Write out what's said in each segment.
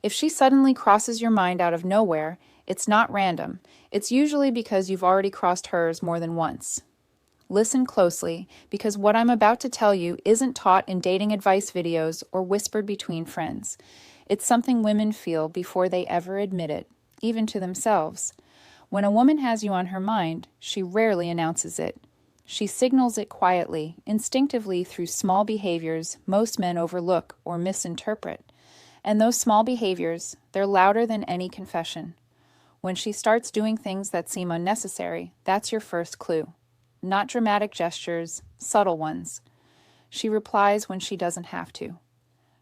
If she suddenly crosses your mind out of nowhere, it's not random. It's usually because you've already crossed hers more than once. Listen closely, because what I'm about to tell you isn't taught in dating advice videos or whispered between friends. It's something women feel before they ever admit it, even to themselves. When a woman has you on her mind, she rarely announces it. She signals it quietly, instinctively through small behaviors most men overlook or misinterpret. And those small behaviors, they're louder than any confession. When she starts doing things that seem unnecessary, that's your first clue. Not dramatic gestures, subtle ones. She replies when she doesn't have to.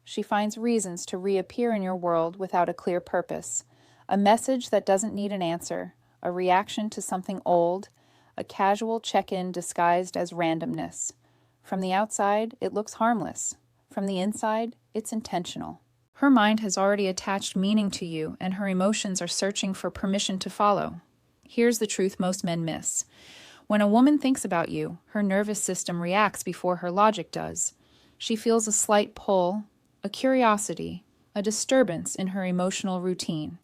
She finds reasons to reappear in your world without a clear purpose. A message that doesn't need an answer, a reaction to something old, a casual check-in disguised as randomness. From the outside, it looks harmless. From the inside, it's intentional. Her mind has already attached meaning to you, and her emotions are searching for permission to follow. Here's the truth most men miss. When a woman thinks about you, her nervous system reacts before her logic does. She feels a slight pull, a curiosity, a disturbance in her emotional routine.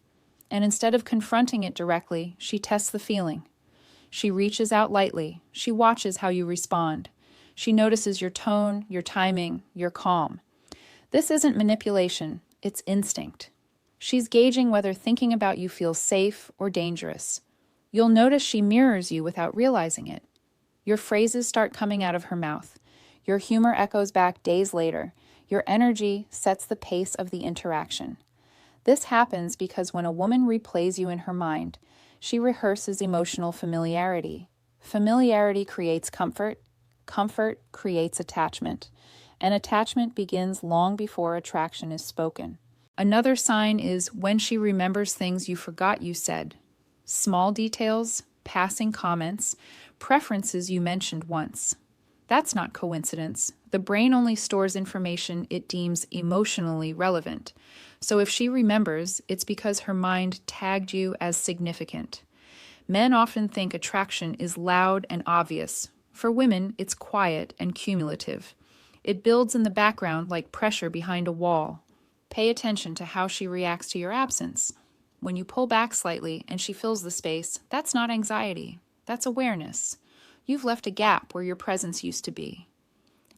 And instead of confronting it directly, she tests the feeling. She reaches out lightly. She watches how you respond. She notices your tone, your timing, your calm. This isn't manipulation, it's instinct. She's gauging whether thinking about you feels safe or dangerous. You'll notice she mirrors you without realizing it. Your phrases start coming out of her mouth. Your humor echoes back days later. Your energy sets the pace of the interaction. This happens because when a woman replays you in her mind, she rehearses emotional familiarity. Familiarity creates comfort. Comfort creates attachment. And attachment begins long before attraction is spoken. Another sign is when she remembers things you forgot you said. Small details, passing comments, preferences you mentioned once. That's not coincidence. The brain only stores information it deems emotionally relevant. So if she remembers, it's because her mind tagged you as significant. Men often think attraction is loud and obvious. For women, it's quiet and cumulative. It builds in the background like pressure behind a wall. Pay attention to how she reacts to your absence. When you pull back slightly and she fills the space, that's not anxiety. That's awareness. You've left a gap where your presence used to be.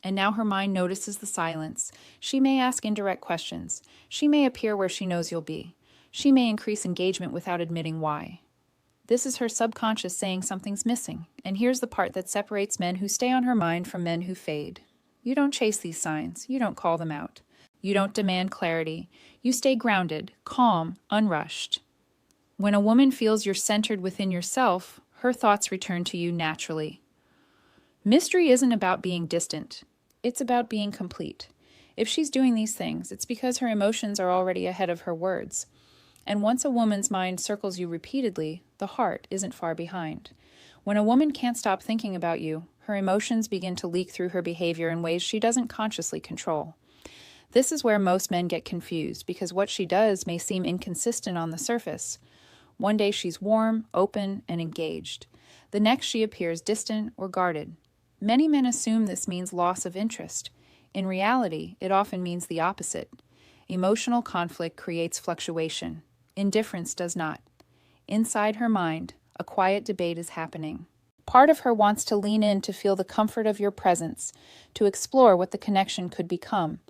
And now her mind notices the silence. She may ask indirect questions. She may appear where she knows you'll be. She may increase engagement without admitting why. This is her subconscious saying something's missing. And here's the part that separates men who stay on her mind from men who fade. You don't chase these signs. You don't call them out. You don't demand clarity. You stay grounded, calm, unrushed. When a woman feels you're centered within yourself, her thoughts return to you naturally. Mystery isn't about being distant. It's about being complete. If she's doing these things, it's because her emotions are already ahead of her words. And once a woman's mind circles you repeatedly, the heart isn't far behind. When a woman can't stop thinking about you, her emotions begin to leak through her behavior in ways she doesn't consciously control. This is where most men get confused, because what she does may seem inconsistent on the surface. One day she's warm, open, and engaged. The next she appears distant or guarded. Many men assume this means loss of interest. In reality, it often means the opposite. Emotional conflict creates fluctuation. Indifference does not. Inside her mind, a quiet debate is happening. Part of her wants to lean in to feel the comfort of your presence, to explore what the connection could become.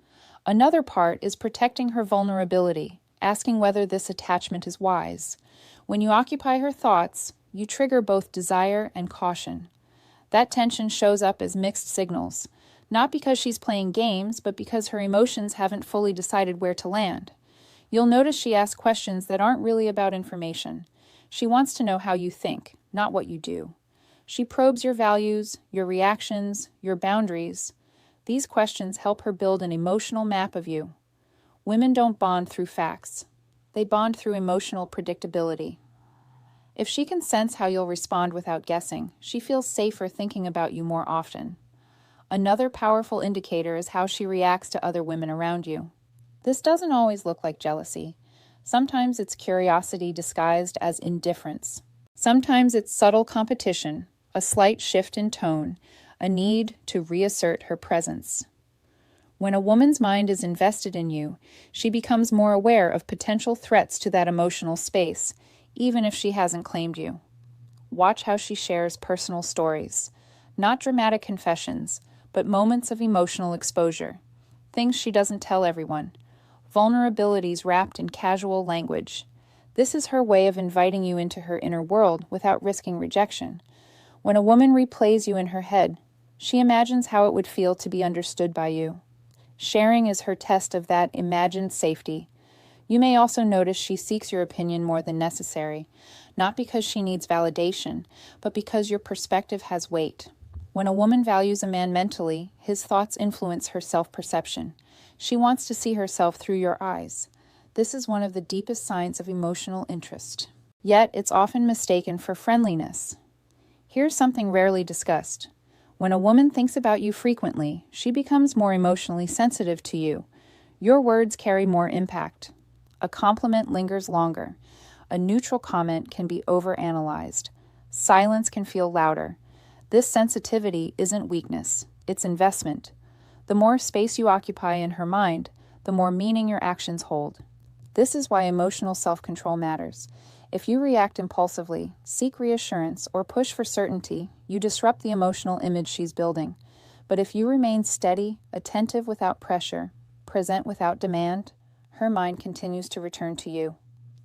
Another part is protecting her vulnerability, asking whether this attachment is wise. When you occupy her thoughts, you trigger both desire and caution. That tension shows up as mixed signals, not because she's playing games, but because her emotions haven't fully decided where to land. You'll notice she asks questions that aren't really about information. She wants to know how you think, not what you do. She probes your values, your reactions, your boundaries. These questions help her build an emotional map of you. Women don't bond through facts. They bond through emotional predictability. If she can sense how you'll respond without guessing, she feels safer thinking about you more often. Another powerful indicator is how she reacts to other women around you. This doesn't always look like jealousy. Sometimes it's curiosity disguised as indifference. Sometimes it's subtle competition, a slight shift in tone, a need to reassert her presence. When a woman's mind is invested in you, she becomes more aware of potential threats to that emotional space, even if she hasn't claimed you. Watch how she shares personal stories, not dramatic confessions, but moments of emotional exposure, things she doesn't tell everyone, vulnerabilities wrapped in casual language. This is her way of inviting you into her inner world without risking rejection. When a woman replays you in her head, she imagines how it would feel to be understood by you. Sharing is her test of that imagined safety. You may also notice she seeks your opinion more than necessary, not because she needs validation, but because your perspective has weight. When a woman values a man mentally, his thoughts influence her self-perception. She wants to see herself through your eyes. This is one of the deepest signs of emotional interest. Yet, it's often mistaken for friendliness. Here's something rarely discussed. When a woman thinks about you frequently, she becomes more emotionally sensitive to you. Your words carry more impact. A compliment lingers longer. A neutral comment can be overanalyzed. Silence can feel louder. This sensitivity isn't weakness, it's investment. The more space you occupy in her mind, the more meaning your actions hold. This is why emotional self-control matters. If you react impulsively, seek reassurance, or push for certainty, you disrupt the emotional image she's building. But if you remain steady, attentive without pressure, present without demand, her mind continues to return to you.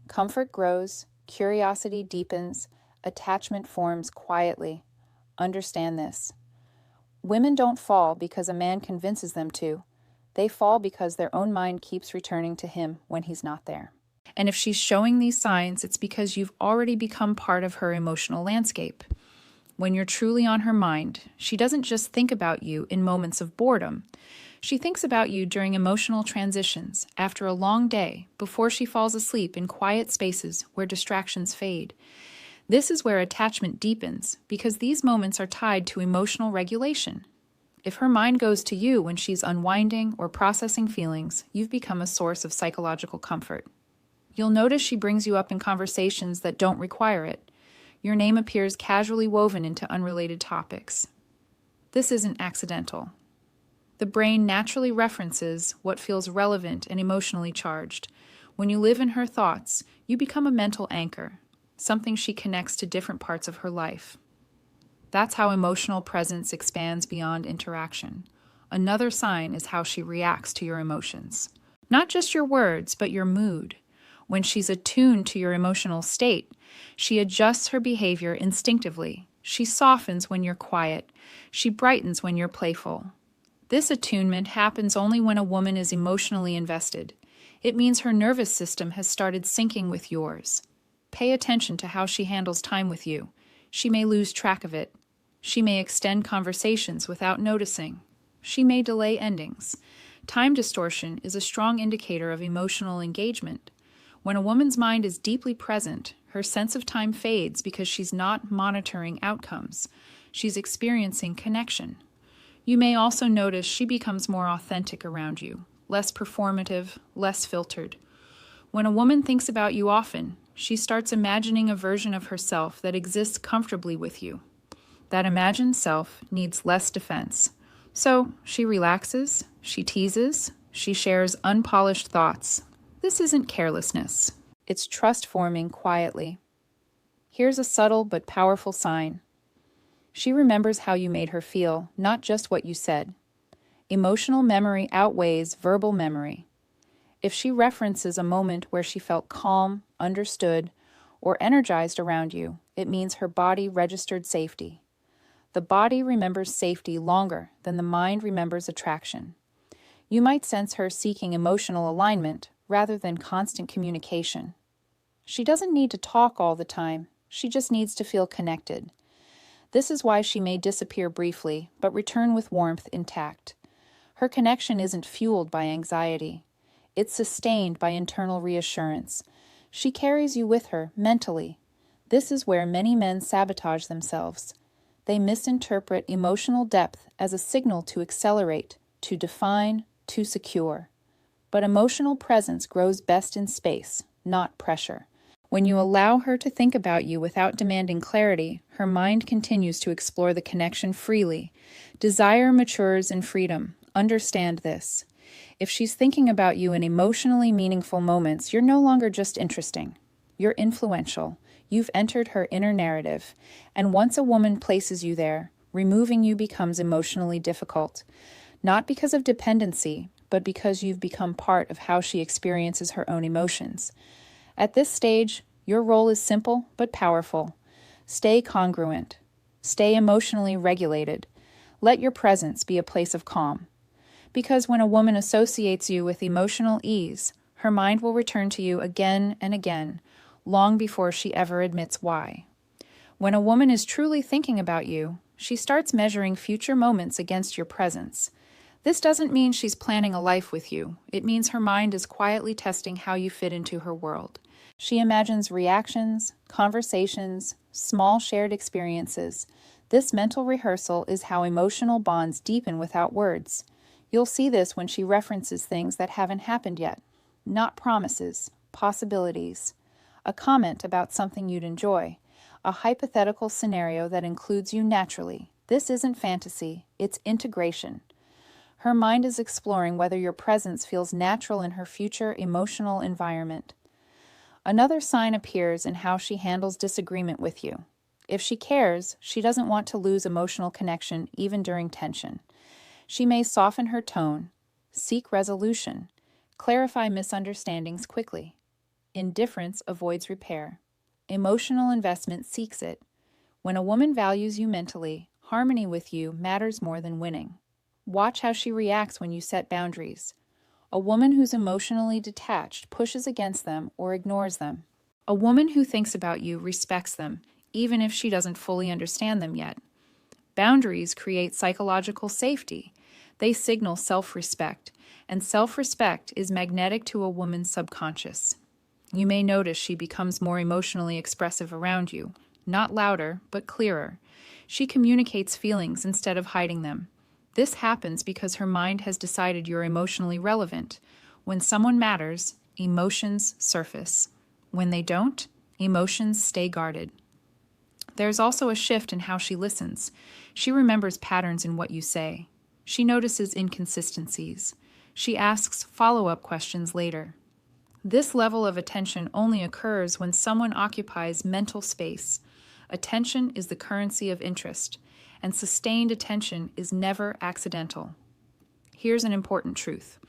Comfort grows, curiosity deepens, attachment forms quietly. Understand this. Women don't fall because a man convinces them to. They fall because their own mind keeps returning to him when he's not there. And if she's showing these signs, it's because you've already become part of her emotional landscape. When you're truly on her mind, she doesn't just think about you in moments of boredom. She thinks about you during emotional transitions, after a long day, before she falls asleep in quiet spaces where distractions fade. This is where attachment deepens, because these moments are tied to emotional regulation. If her mind goes to you when she's unwinding or processing feelings, you've become a source of psychological comfort. You'll notice she brings you up in conversations that don't require it. Your name appears casually woven into unrelated topics. This isn't accidental. The brain naturally references what feels relevant and emotionally charged. When you live in her thoughts, you become a mental anchor, something she connects to different parts of her life. That's how emotional presence expands beyond interaction. Another sign is how she reacts to your emotions. Not just your words, but your mood. When she's attuned to your emotional state, she adjusts her behavior instinctively. She softens when you're quiet. She brightens when you're playful. This attunement happens only when a woman is emotionally invested. It means her nervous system has started syncing with yours. Pay attention to how she handles time with you. She may lose track of it. She may extend conversations without noticing. She may delay endings. Time distortion is a strong indicator of emotional engagement. When a woman's mind is deeply present, her sense of time fades because she's not monitoring outcomes. She's experiencing connection. You may also notice she becomes more authentic around you, less performative, less filtered. When a woman thinks about you often, she starts imagining a version of herself that exists comfortably with you. That imagined self needs less defense. So she relaxes, she teases, she shares unpolished thoughts. This isn't carelessness. It's trust forming quietly. Here's a subtle but powerful sign. She remembers how you made her feel, not just what you said. Emotional memory outweighs verbal memory. If she references a moment where she felt calm, understood, or energized around you, it means her body registered safety. The body remembers safety longer than the mind remembers attraction. You might sense her seeking emotional alignment rather than constant communication. She doesn't need to talk all the time, she just needs to feel connected. This is why she may disappear briefly, but return with warmth intact. Her connection isn't fueled by anxiety. It's sustained by internal reassurance. She carries you with her mentally. This is where many men sabotage themselves. They misinterpret emotional depth as a signal to accelerate, to define, to secure. But emotional presence grows best in space, not pressure. When you allow her to think about you without demanding clarity, her mind continues to explore the connection freely. Desire matures in freedom, Understand this. If she's thinking about you in emotionally meaningful moments, you're no longer just interesting. You're influential. You've entered her inner narrative. And once a woman places you there, removing you becomes emotionally difficult. Not because of dependency, but because you've become part of how she experiences her own emotions. At this stage, your role is simple but powerful. Stay congruent. Stay emotionally regulated. Let your presence be a place of calm. Because when a woman associates you with emotional ease, her mind will return to you again and again, long before she ever admits why. When a woman is truly thinking about you, she starts measuring future moments against your presence. This doesn't mean she's planning a life with you. It means her mind is quietly testing how you fit into her world. She imagines reactions, conversations, small shared experiences. This mental rehearsal is how emotional bonds deepen without words. You'll see this when she references things that haven't happened yet. Not promises, possibilities. A comment about something you'd enjoy. A hypothetical scenario that includes you naturally. This isn't fantasy, it's integration. Her mind is exploring whether your presence feels natural in her future emotional environment. Another sign appears in how she handles disagreement with you. If she cares, she doesn't want to lose emotional connection even during tension. She may soften her tone, seek resolution, clarify misunderstandings quickly. Indifference avoids repair. Emotional investment seeks it. When a woman values you mentally, harmony with you matters more than winning. Watch how she reacts when you set boundaries. A woman who's emotionally detached pushes against them or ignores them. A woman who thinks about you respects them, even if she doesn't fully understand them yet. Boundaries create psychological safety. They signal self-respect, and self-respect is magnetic to a woman's subconscious. You may notice she becomes more emotionally expressive around you, not louder, but clearer. She communicates feelings instead of hiding them. This happens because her mind has decided you're emotionally relevant. When someone matters, emotions surface. When they don't, emotions stay guarded. There's also a shift in how she listens. She remembers patterns in what you say. She notices inconsistencies. She asks follow-up questions later. This level of attention only occurs when someone occupies mental space. Attention is the currency of interest, and sustained attention is never accidental. Here's an important truth.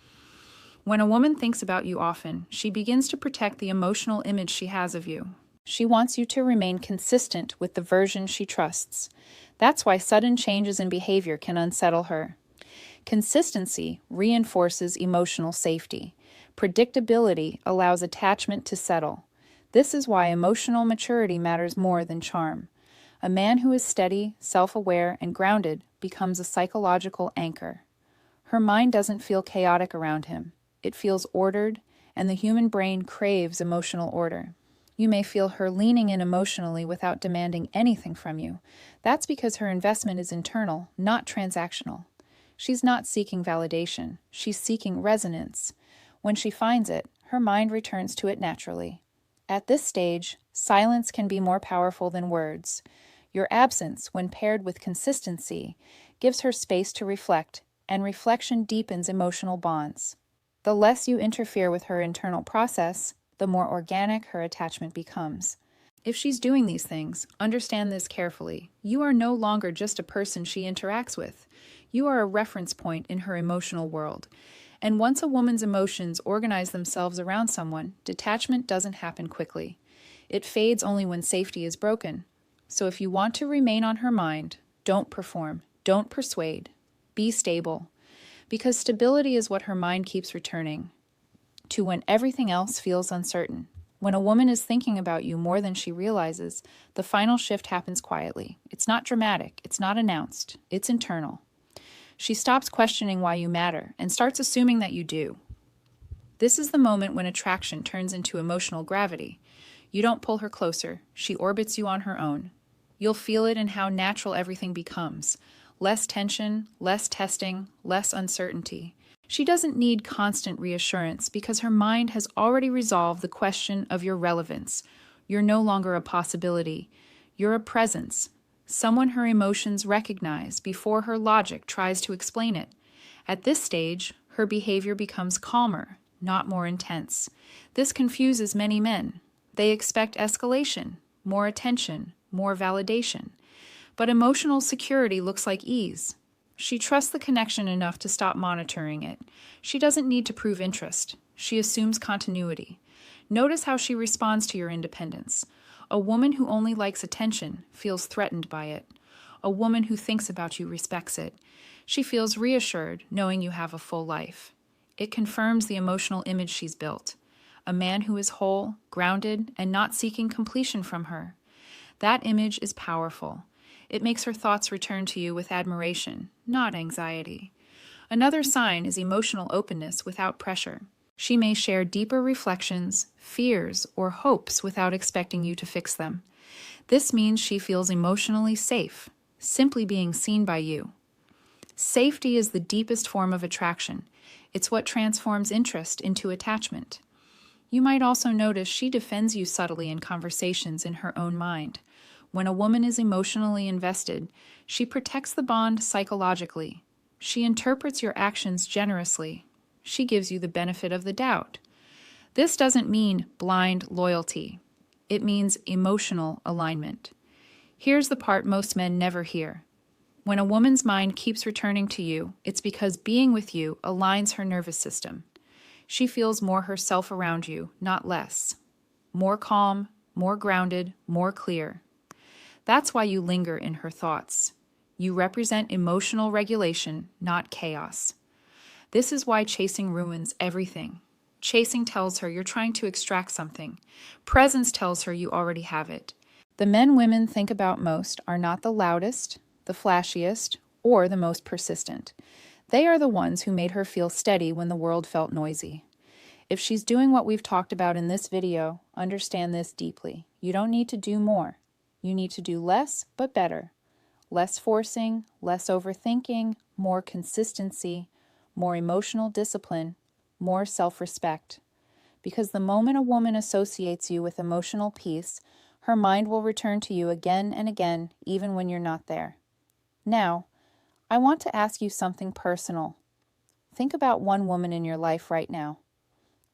When a woman thinks about you often, she begins to protect the emotional image she has of you. She wants you to remain consistent with the version she trusts. That's why sudden changes in behavior can unsettle her. Consistency reinforces emotional safety. Predictability allows attachment to settle. This is why emotional maturity matters more than charm. A man who is steady, self-aware, and grounded becomes a psychological anchor. Her mind doesn't feel chaotic around him. It feels ordered, and the human brain craves emotional order. You may feel her leaning in emotionally without demanding anything from you. That's because her investment is internal, not transactional. She's not seeking validation. She's seeking resonance. When she finds it, her mind returns to it naturally. At this stage, silence can be more powerful than words. Your absence, when paired with consistency, gives her space to reflect, and reflection deepens emotional bonds. The less you interfere with her internal process, the more organic her attachment becomes. If she's doing these things, understand this carefully. You are no longer just a person she interacts with. You are a reference point in her emotional world. And once a woman's emotions organize themselves around someone, detachment doesn't happen quickly. It fades only when safety is broken. So if you want to remain on her mind, don't perform, don't persuade, be stable. Because stability is what her mind keeps returning to when everything else feels uncertain. When a woman is thinking about you more than she realizes, the final shift happens quietly. It's not dramatic, it's not announced, it's internal. She stops questioning why you matter and starts assuming that you do. This is the moment when attraction turns into emotional gravity. You don't pull her closer, she orbits you on her own. You'll feel it in how natural everything becomes. Less tension, less testing, less uncertainty. She doesn't need constant reassurance because her mind has already resolved the question of your relevance. You're no longer a possibility. You're a presence, someone her emotions recognize before her logic tries to explain it. At this stage, her behavior becomes calmer, not more intense. This confuses many men. They expect escalation, more attention, more validation. But emotional security looks like ease. She trusts the connection enough to stop monitoring it. She doesn't need to prove interest. She assumes continuity. Notice how she responds to your independence. A woman who only likes attention feels threatened by it. A woman who thinks about you respects it. She feels reassured knowing you have a full life. It confirms the emotional image she's built. A man who is whole, grounded, and not seeking completion from her. That image is powerful. It makes her thoughts return to you with admiration, not anxiety. Another sign is emotional openness without pressure. She may share deeper reflections, fears, or hopes without expecting you to fix them. This means she feels emotionally safe, simply being seen by you. Safety is the deepest form of attraction. It's what transforms interest into attachment. You might also notice she defends you subtly in conversations in her own mind. When a woman is emotionally invested, she protects the bond psychologically. She interprets your actions generously. She gives you the benefit of the doubt. This doesn't mean blind loyalty. It means emotional alignment. Here's the part most men never hear. When a woman's mind keeps returning to you, it's because being with you aligns her nervous system. She feels more herself around you, not less. More calm, more grounded, more clear. That's why you linger in her thoughts. You represent emotional regulation, not chaos. This is why chasing ruins everything. Chasing tells her you're trying to extract something. Presence tells her you already have it. The men women think about most are not the loudest, the flashiest, or the most persistent. They are the ones who made her feel steady when the world felt noisy. If she's doing what we've talked about in this video, understand this deeply. You don't need to do more. You need to do less, but better. Less forcing, less overthinking, more consistency, more emotional discipline, more self-respect. Because the moment a woman associates you with emotional peace, her mind will return to you again and again, even when you're not there. Now, I want to ask you something personal. Think about one woman in your life right now.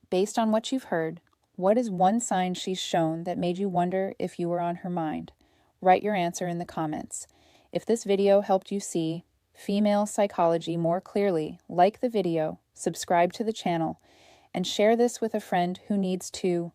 Based on what you've heard, what is one sign she's shown that made you wonder if you were on her mind? Write your answer in the comments. If this video helped you see female psychology more clearly, like the video, subscribe to the channel, and share this with a friend who needs to